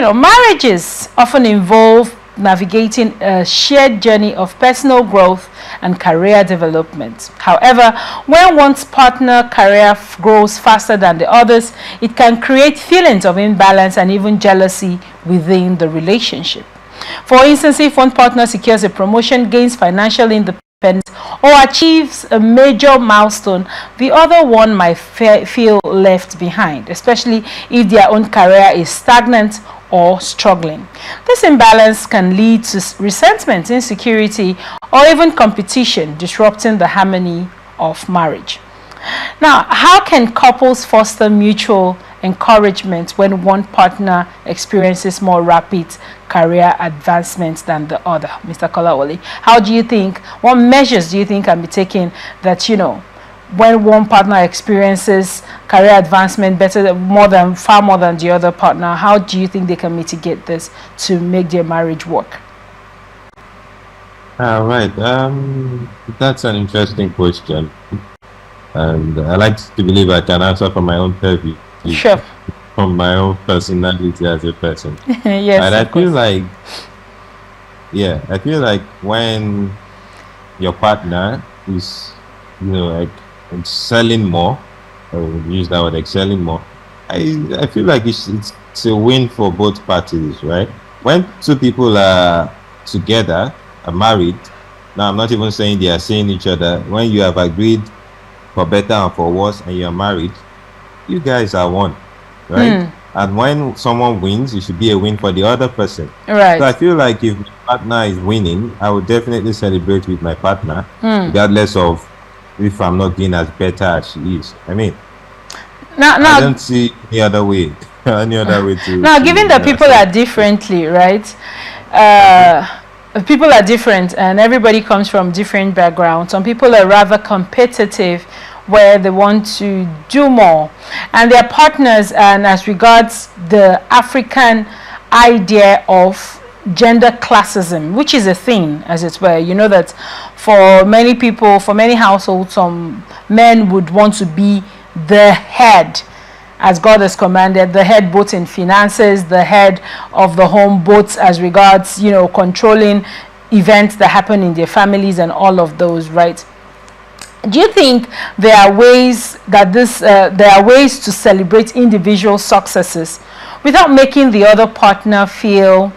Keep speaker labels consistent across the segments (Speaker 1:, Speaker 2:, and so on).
Speaker 1: marriages often involve navigating a shared journey of personal growth and career development. However, when one's partner career grows faster than the others, it can create feelings of imbalance and even jealousy within the relationship. For instance, if one partner secures a promotion, gains financial independence, or achieves a major milestone, the other one might feel left behind, especially if their own career is stagnant or struggling. This imbalance can lead to resentment, insecurity, or even competition, disrupting the harmony of marriage. Now, how can couples foster mutual encouragement when one partner experiences more rapid career advancement than the other? Mr. Kolawole, what measures do you think can be taken that, when one partner experiences career advancement far more than the other partner, how do you think they can mitigate this to make their marriage work?
Speaker 2: All right. That's an interesting question. And I like to believe I can answer from my own purview.
Speaker 1: Sure.
Speaker 2: From my own personality as a person.
Speaker 1: Yes.
Speaker 2: And I feel like when your partner is, excelling more, I would use that word, excelling more, I feel like it's a win for both parties, right? When two people are together, are married, now I'm not even saying they are seeing each other, when you have agreed for better and for worse and you're married, you guys are one, right? And when someone wins, it should be a win for the other person.
Speaker 1: Right.
Speaker 2: So I feel like if my partner is winning, I would definitely celebrate with my partner, regardless of if I'm not doing as better as she is. I mean, I don't see any other way.
Speaker 1: Now, given that people are differently, right? People are different, and everybody comes from different backgrounds. Some people are rather competitive, where they want to do more, and their partners, and as regards the African idea of gender classism, which is a thing, as it were, that for many people, for many households, some men would want to be the head, as God has commanded, the head both in finances, the head of the home, both as regards, controlling events that happen in their families and all of those, right? Do you think there are ways to celebrate individual successes without making the other partner feel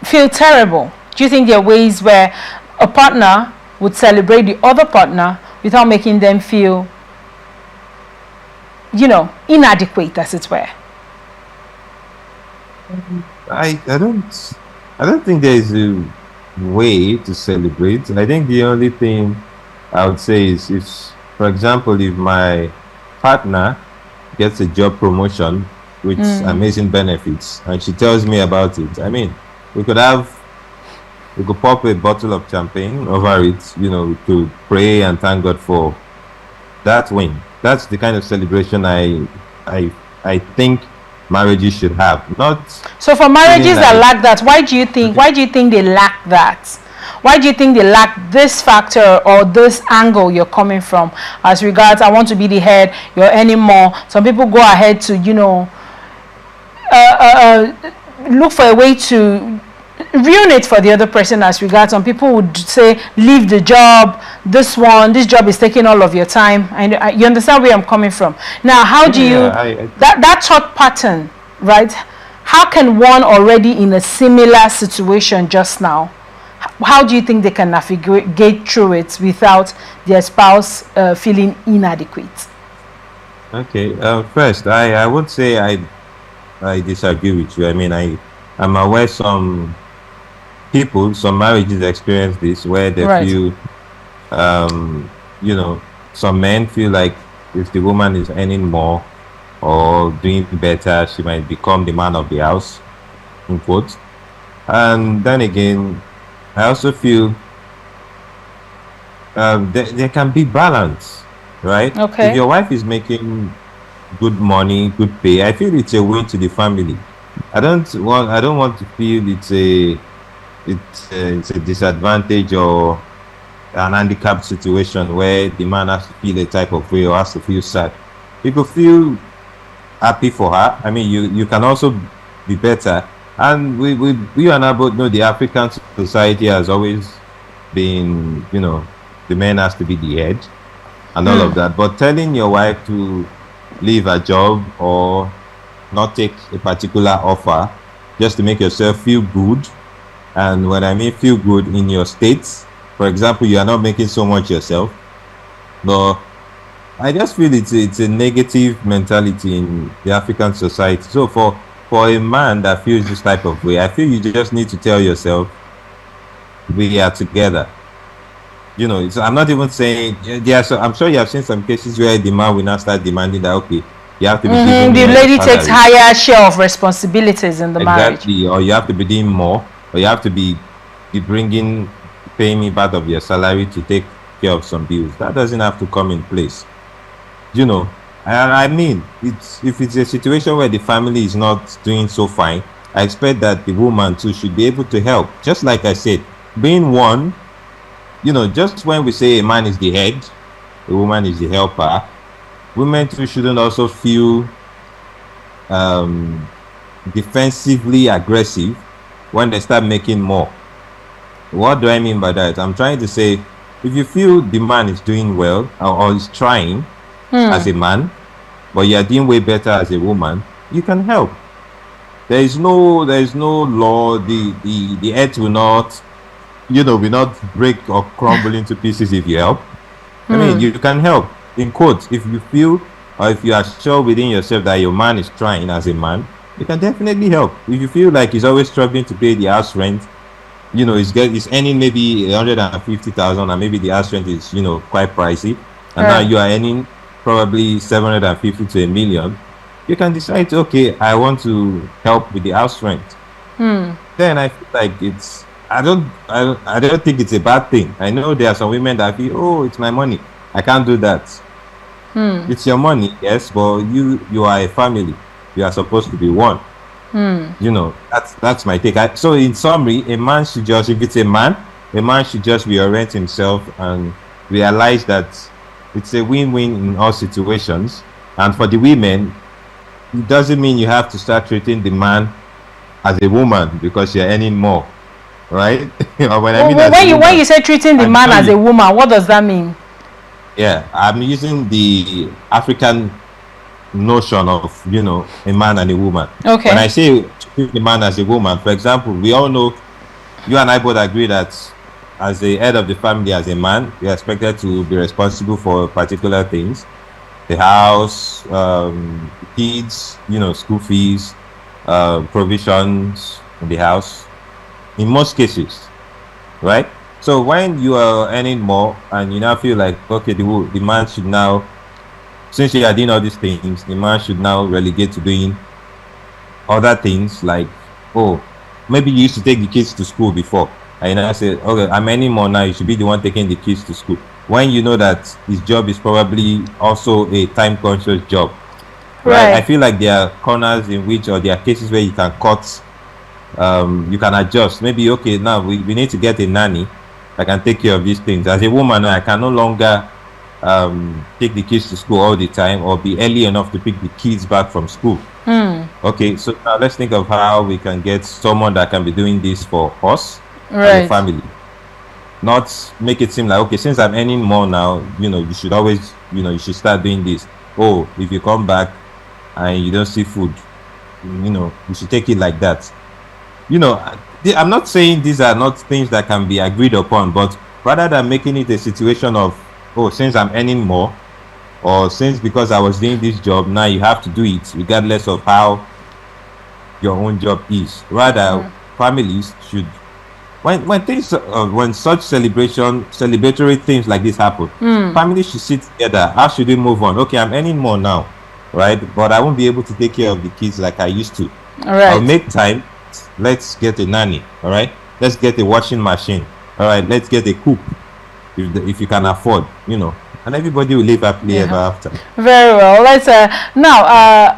Speaker 1: terrible? Do you think there are ways where a partner would celebrate the other partner without making them feel, inadequate, as it were?
Speaker 2: I don't think there is a way to celebrate. I think the only thing I would say is, if, for example, if my partner gets a job promotion with amazing benefits and she tells me about it, I mean, we could pop a bottle of champagne over it, we could pray and thank God for that win. That's the kind of celebration I think marriages should have. Not
Speaker 1: so for marriages that lack that, why do you think they lack that? Why do you think they lack this factor or this angle you're coming from, as regards, I want to be the head, you're earning more? Some people go ahead to, look for a way to ruin it for the other person, as regards, some people would say, leave the job, this job is taking all of your time. You understand where I'm coming from? Now, how do that thought pattern, right? How can one already in a similar situation just now, how do you think they can navigate through it without their spouse feeling inadequate?
Speaker 2: Okay, first, I would say I disagree with you. I mean, I'm aware some marriages experience this, where they feel, some men feel like if the woman is earning more or doing better, she might become the man of the house, in quotes. And then again, I also feel there can be balance, right?
Speaker 1: Okay.
Speaker 2: If your wife is making good money, good pay, I feel it's a win to the family. I don't want to feel it's a disadvantage or an handicapped situation where the man has to feel a type of way or has to feel sad. You could feel happy for her. I mean, you can also be better. And we and I both know the African society has always been, the man has to be the head and all of that. But telling your wife to leave a job or not take a particular offer just to make yourself feel good, and when I mean feel good in your states, for example, you are not making so much yourself, but I just feel it's a negative mentality in the African society. So for a man that feels this type of way, I feel you just need to tell yourself, we are together. I'm not even saying, I'm sure you have seen some cases where the man will not start demanding that, okay, you have to be giving
Speaker 1: The lady
Speaker 2: salary.
Speaker 1: takes higher share of responsibilities in the marriage.
Speaker 2: Exactly, or you have to be doing more, or you have to be paying me part of your salary to take care of some bills. That doesn't have to come in place. I mean, if it's a situation where the family is not doing so fine, I expect that the woman too should be able to help. Just like I said, being one, just when we say a man is the head, a woman is the helper, women too shouldn't also feel defensively aggressive when they start making more. What do I mean by that? I'm trying to say, if you feel the man is doing well or is trying as a man, but you are doing way better as a woman, you can help. There is no law. The earth will not, will not break or crumble into pieces if you help. I mean, you can help. In quotes, if you feel or if you are sure within yourself that your man is trying as a man, you can definitely help. If you feel like he's always struggling to pay the house rent, he's earning maybe 150,000, and maybe the house rent is quite pricey, and now you are earning probably 750 to $1 million, you can decide, okay, I want to help with the house rent. Then I feel like I don't think it's a bad thing. I know there are some women that feel, oh, it's my money, I can't do that. It's your money, yes, but you are a family. You are supposed to be one. That's my take. So in summary, a man should just, if it's a man should just reorient himself and realize that it's a win-win in all situations. And for the women, it doesn't mean you have to start treating the man as a woman because you're earning more, right?
Speaker 1: When you say treating the man as a woman, what does that mean?
Speaker 2: Yeah, I'm using the African notion of a man and a woman.
Speaker 1: Okay.
Speaker 2: When I say treat the man as a woman, for example, we all know, you and I both agree that as the head of the family, as a man, you're expected to be responsible for particular things: the house, kids, school fees, provisions in the house, in most cases, right? So when you are earning more and you now feel like, okay, the man should now, since you are doing all these things, the man should now relegate to doing other things, like, oh, maybe you used to take the kids to school before, and you now say, okay, I'm earning more now, you should be the one taking the kids to school, when you know that his job is probably also a time-conscious job, right? I feel like there are corners in which, or there are cases where you can cut, you can adjust. Maybe, okay, now we need to get a nanny that can take care of these things. As a woman, I can no longer take the kids to school all the time, or be early enough to pick the kids back from school. Okay, so now let's think of how we can get someone that can be doing this for us as a family. Not make it seem like, okay, since I'm earning more now, you should always, you should start doing this. Oh, if you come back and you don't see food, you should take it like that. I'm not saying these are not things that can be agreed upon, but rather than making it a situation of, oh, since I'm earning more, or since because I was doing this job, now you have to do it regardless of how your own job is. Rather, families should, when such celebratory things like this happen, families should sit together. How should we move on? Okay, I'm earning more now, right? But I won't be able to take care of the kids like I used to.
Speaker 1: All right.
Speaker 2: I'll make time. Let's get a nanny. All right. Let's get a washing machine. All right. Let's get a cook if you can afford. And everybody will live happily ever after.
Speaker 1: Very well. Let's now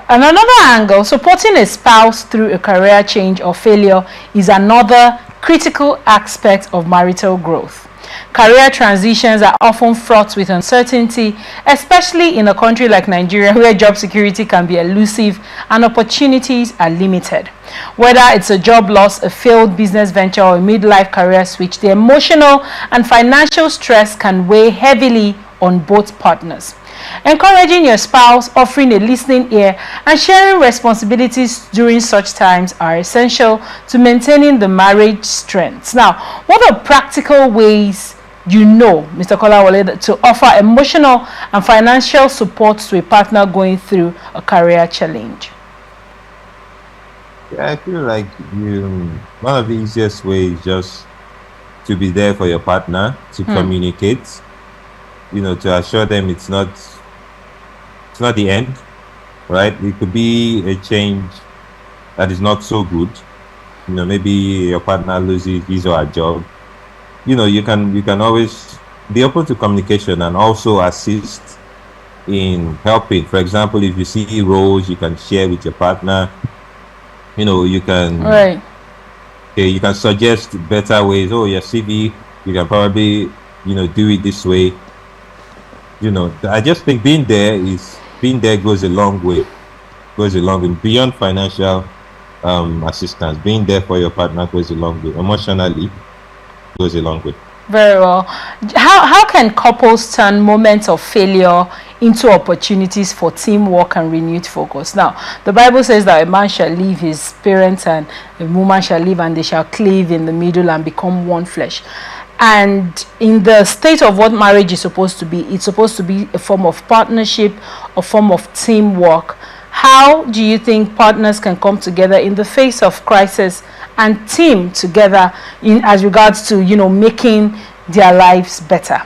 Speaker 1: on another angle, supporting a spouse through a career change or failure is another critical aspect of marital growth. Career transitions are often fraught with uncertainty, especially in a country like Nigeria where job security can be elusive and opportunities are limited. Whether it's a job loss, a failed business venture, or a midlife career switch, the emotional and financial stress can weigh heavily on both partners. Encouraging your spouse, offering a listening ear, and sharing responsibilities during such times are essential to maintaining the marriage strength. Now, what are practical ways Mr. Kolawole, to offer emotional and financial support to a partner going through a career challenge?
Speaker 2: Yeah, I feel like one of the easiest ways is just to be there for your partner, to communicate, to assure them it's not the end, right? It could be a change that is not so good. Maybe your partner loses his or her job. You can always be open to communication and also assist in helping. For example, if you see roles you can share with your partner, you can you can suggest better ways. Oh, your CV, you can probably do it this way. I just think being there goes a long way. Beyond financial assistance. Being there for your partner goes a long way. Emotionally goes a long way.
Speaker 1: Very well. How can couples turn moments of failure into opportunities for teamwork and renewed focus? Now, the Bible says that a man shall leave his parents and a woman shall leave, and they shall cleave in the middle and become one flesh. And in the state of what marriage is supposed to be, it's supposed to be a form of partnership, a form of teamwork. How do you think partners can come together in the face of crisis and team together as regards to making their lives better?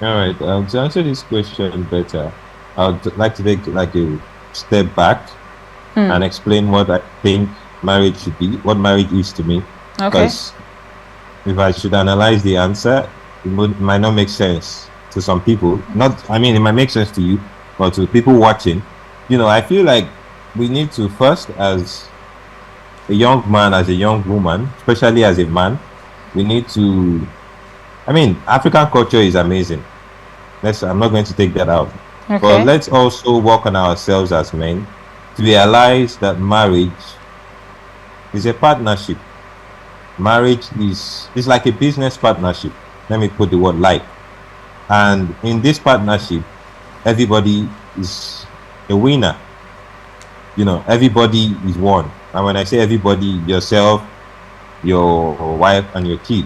Speaker 2: All right. To answer this question better, I would like to take a step back and explain what I think marriage should be, what marriage is to me.
Speaker 1: Okay.
Speaker 2: Because if I should analyze the answer, it might not make sense to some people. It might make sense to you, but to people watching, I feel like we need to first, as a young man, as a young woman, especially as a man, we need to, African culture is amazing. I'm not going to take that out.
Speaker 1: Okay.
Speaker 2: But let's also work on ourselves as men to realize that marriage is a partnership. Marriage is like a business partnership. Let me put the word like. And in this partnership, everybody is a winner. Everybody is one. And when I say everybody, yourself, your wife, and your kid.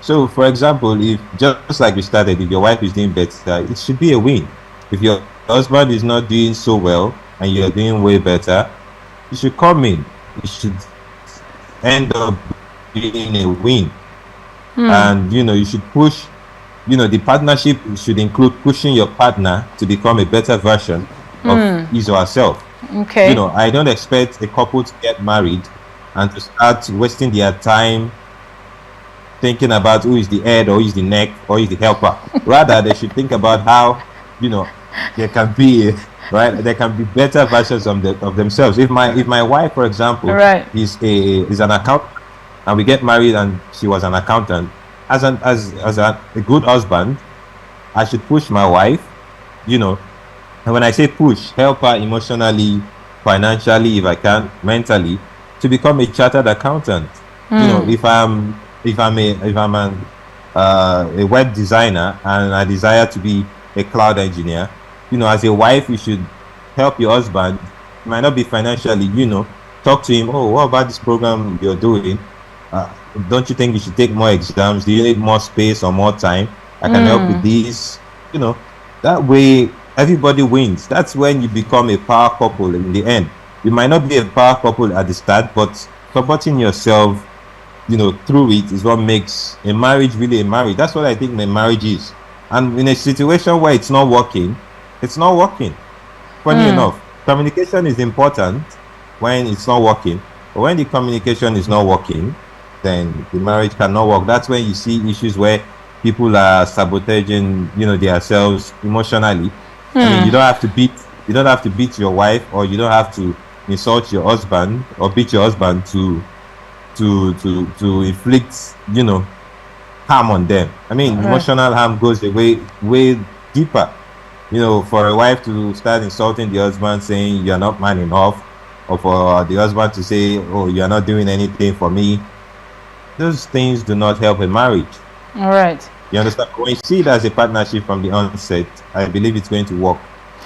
Speaker 2: So, for example, if just like we started, if your wife is doing better, it should be a win. If your husband is not doing so well and you're doing way better, you should come in. It should end up being a win. And you should push. The partnership should include pushing your partner to become a better version of his or herself.
Speaker 1: Okay.
Speaker 2: I don't expect a couple to get married and to start wasting their time thinking about who is the head or who is the neck or who is the helper. Rather, they should think about how there can be better versions of themselves. If my wife, for example, is an accountant, and we get married and she was an accountant, as a good husband, I should push my wife, and when I say push, help her emotionally, financially, if I can, mentally, to become a chartered accountant. If I'm a web designer and I desire to be a cloud engineer, as a wife, you should help your husband. It might not be financially, talk to him. Oh, what about this program you're doing? Don't you think you should take more exams? Do you need more space or more time? I can help with this. That way everybody wins. That's when you become a power couple in the end. You might not be a power couple at the start, but supporting yourself, through it is what makes a marriage really a marriage. That's what I think my marriage is. And in a situation where it's not working, it's not working. Funny enough, communication is important when it's not working. But when the communication is not working, then the marriage cannot work. That's when you see issues where people are sabotaging, themselves emotionally. You don't have to beat your wife, or you don't have to insult your husband or beat your husband to inflict, harm on them. I mean,
Speaker 1: Right.
Speaker 2: emotional harm goes way deeper. For a wife to start insulting the husband, saying you're not man enough, or for the husband to say, oh, you're not doing anything for me, those things do not help a marriage.
Speaker 1: All right.
Speaker 2: You understand? When you see it as a partnership from the onset, I believe it's going to work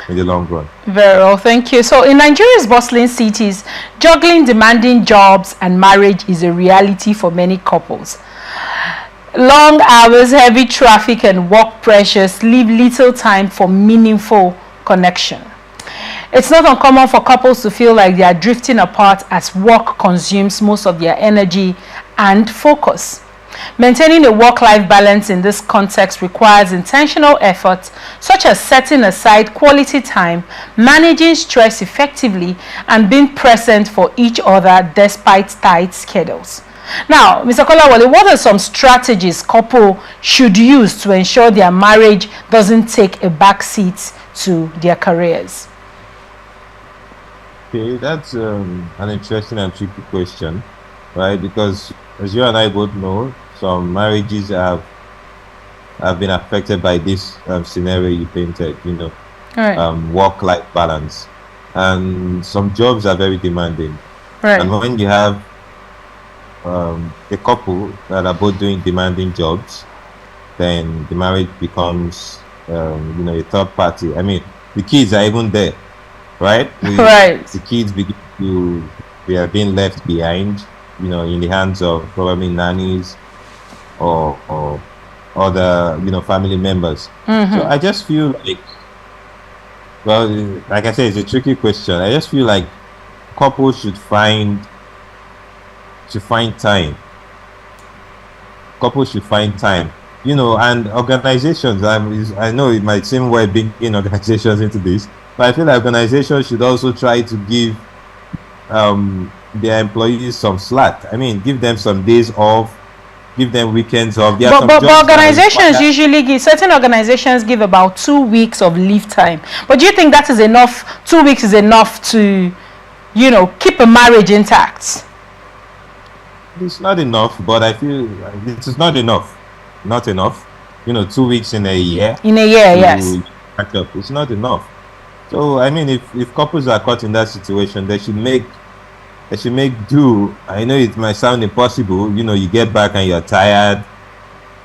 Speaker 2: in the long run.
Speaker 1: Very well, thank you. So in Nigeria's bustling cities, juggling demanding jobs and marriage is a reality for many couples. Long hours, heavy traffic, and work pressures leave little time for meaningful connection. It's not uncommon for couples to feel like they are drifting apart as work consumes most of their energy and focus. Maintaining a work-life balance in this context requires intentional efforts such as setting aside quality time, managing stress effectively, and being present for each other despite tight schedules. Now, Mr. Kolawole, what are some strategies couple should use to ensure their marriage doesn't take a back seat to their careers?
Speaker 2: Okay, that's an interesting and tricky question, right? Because as you and I both know, some marriages have been affected by this scenario you painted.
Speaker 1: All right.
Speaker 2: Work-life balance, and some jobs are very demanding.
Speaker 1: Right.
Speaker 2: And when you have a couple that are both doing demanding jobs, then the marriage becomes a third party. I mean, the kids are even there, right?
Speaker 1: Right.
Speaker 2: The kids they are being left behind, in the hands of probably nannies or other family members. So I just feel like, well, like I said, it's a tricky question. I just feel like couples should find time. Couples should find time, and organizations. I know it might seem weird being in organizations into this, but I feel like organizations should also try to give their employees some slack. I mean, give them some days off, give them weekends off.
Speaker 1: But organizations usually give, certain organizations give about 2 weeks of leave time. But do you think that is enough? 2 weeks is enough to, keep a marriage intact?
Speaker 2: It's not enough, but I feel it is not enough. Not enough. 2 weeks in a year.
Speaker 1: In a year, yes.
Speaker 2: Catch up. It's not enough. So I mean, if couples are caught in that situation, they should make do. I know it might sound impossible. You get back and you're tired.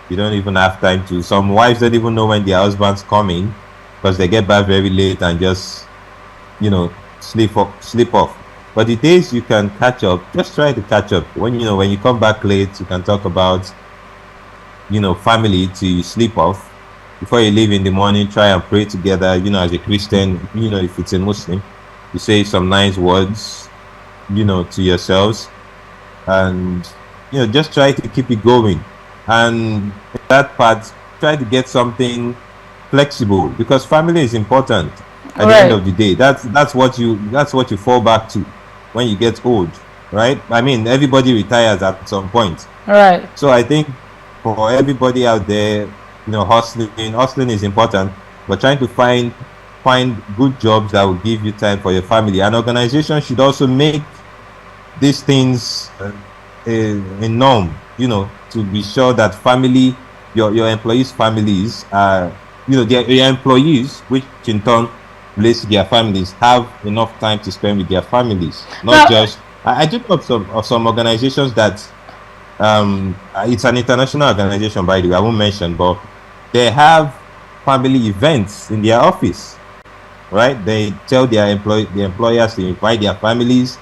Speaker 2: You don't even have time to. Some wives don't even know when their husband's coming because they get back very late and just, sleep off. But the days you can catch up, just try to catch up. When you come back late, you can talk about, family to sleep off. Before you leave in the morning, try and pray together. As a Christian, if it's a Muslim, you say some nice words, to yourselves, and just try to keep it going. And that part, try to get something flexible because family is important. At the end of the day, that's what you fall back to when you get old, right? I mean, everybody retires at some point.
Speaker 1: Right.
Speaker 2: So I think for everybody out there, hustling is important, but trying to find good jobs that will give you time for your family. An organization should also make these things a norm, to be sure that your employees' families are, your employees, which in turn relates to their families, have enough time to spend with their families. I do know of some organizations that it's an international organization, by the way, I won't mention, but they have family events in their office, right? They tell the employers to invite their families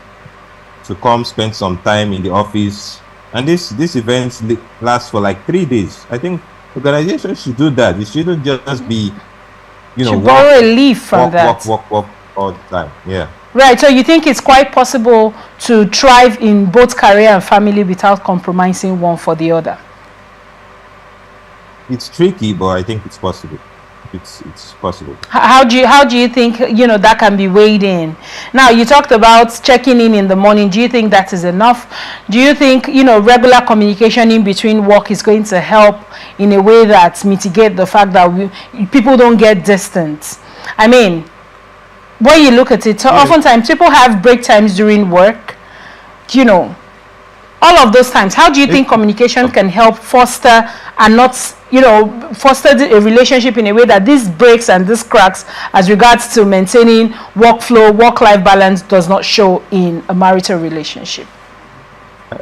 Speaker 2: to come spend some time in the office, and these events last for like 3 days. I think organizations should do that. It shouldn't just be,
Speaker 1: borrow a leave from that.
Speaker 2: Work all the time. Yeah.
Speaker 1: Right. So you think it's quite possible to thrive in both career and family without compromising one for the other?
Speaker 2: It's tricky, but I think it's possible. It's possible.
Speaker 1: How do you think that can be weighed in? Now, you talked about checking in the morning. Do you think that is enough? Do you think regular communication in between work is going to help in a way that mitigate the fact that people don't get distant? I mean, when you look at it, so oftentimes people have break times during work. all of those times, how do you think communication can help foster and not, foster a relationship in a way that these breaks and these cracks as regards to maintaining workflow, work-life balance does not show in a marital relationship?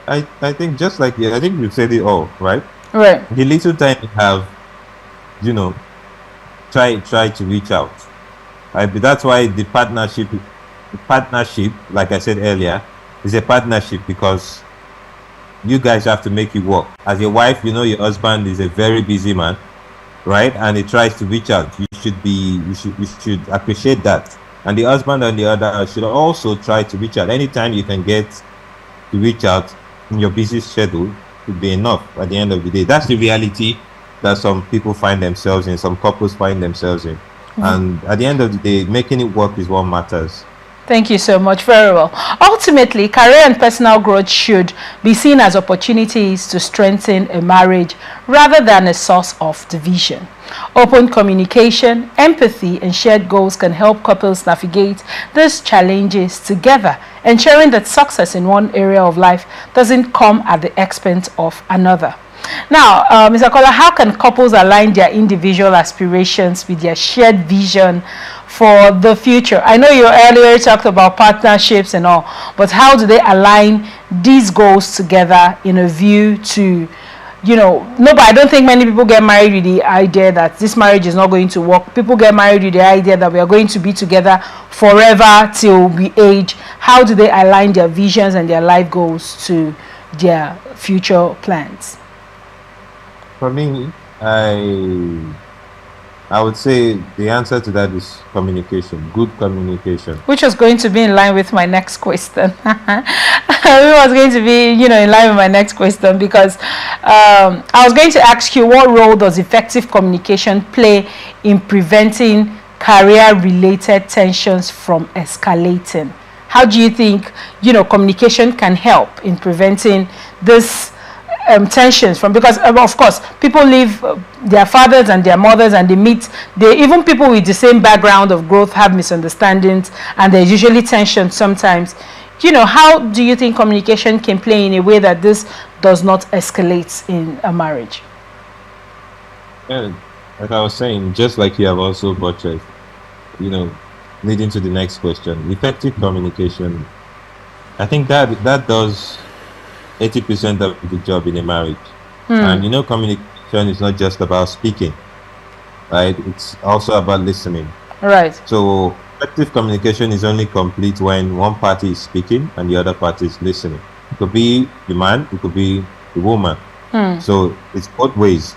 Speaker 2: I think just like, I think you said it all, right?
Speaker 1: Right.
Speaker 2: The little time you have, try to reach out. That's why the partnership, like I said earlier, is a partnership, because you guys have to make it work. As your wife, your husband is a very busy man, right? And he tries to reach out. You should appreciate that. And the husband, on the other, should also try to reach out. Anytime you can get to reach out in your busy schedule would be enough at the end of the day. That's the reality that some people find themselves in, some couples find themselves in. And at the end of the day, making it work is what matters.
Speaker 1: Thank you so much. Very well. Ultimately, career and personal growth should be seen as opportunities to strengthen a marriage rather than a source of division. Open communication, empathy, and shared goals can help couples navigate these challenges together, ensuring that success in one area of life doesn't come at the expense of another. Now, Mr. Kola, how can couples align their individual aspirations with their shared vision for the future? I know you earlier talked about partnerships and all, but how do they align these goals together in a view to, but I don't think many people get married with the idea that this marriage is not going to work. People get married with the idea that we are going to be together forever till we age. How do they align their visions and their life goals to their future plans?
Speaker 2: For me, I would say the answer to that is communication, good communication.
Speaker 1: Which was going to be in line with my next question. It was going to be, in line with my next question, because I was going to ask you, what role does effective communication play in preventing career-related tensions from escalating? How do you think, communication can help in preventing this tensions from, because of course people leave their fathers and their mothers and even people with the same background of growth have misunderstandings, and there's usually tension sometimes. How do you think communication can play in a way that this does not escalate in a marriage?
Speaker 2: Yeah, like I was saying, just like you have also butchered, leading to the next question, effective communication, I think that does 80% of the job in a marriage. And communication is not just about speaking, right? It's also about listening.
Speaker 1: Right.
Speaker 2: So effective communication is only complete when one party is speaking and the other party is listening. It could be the man, it could be the woman. So it's both ways.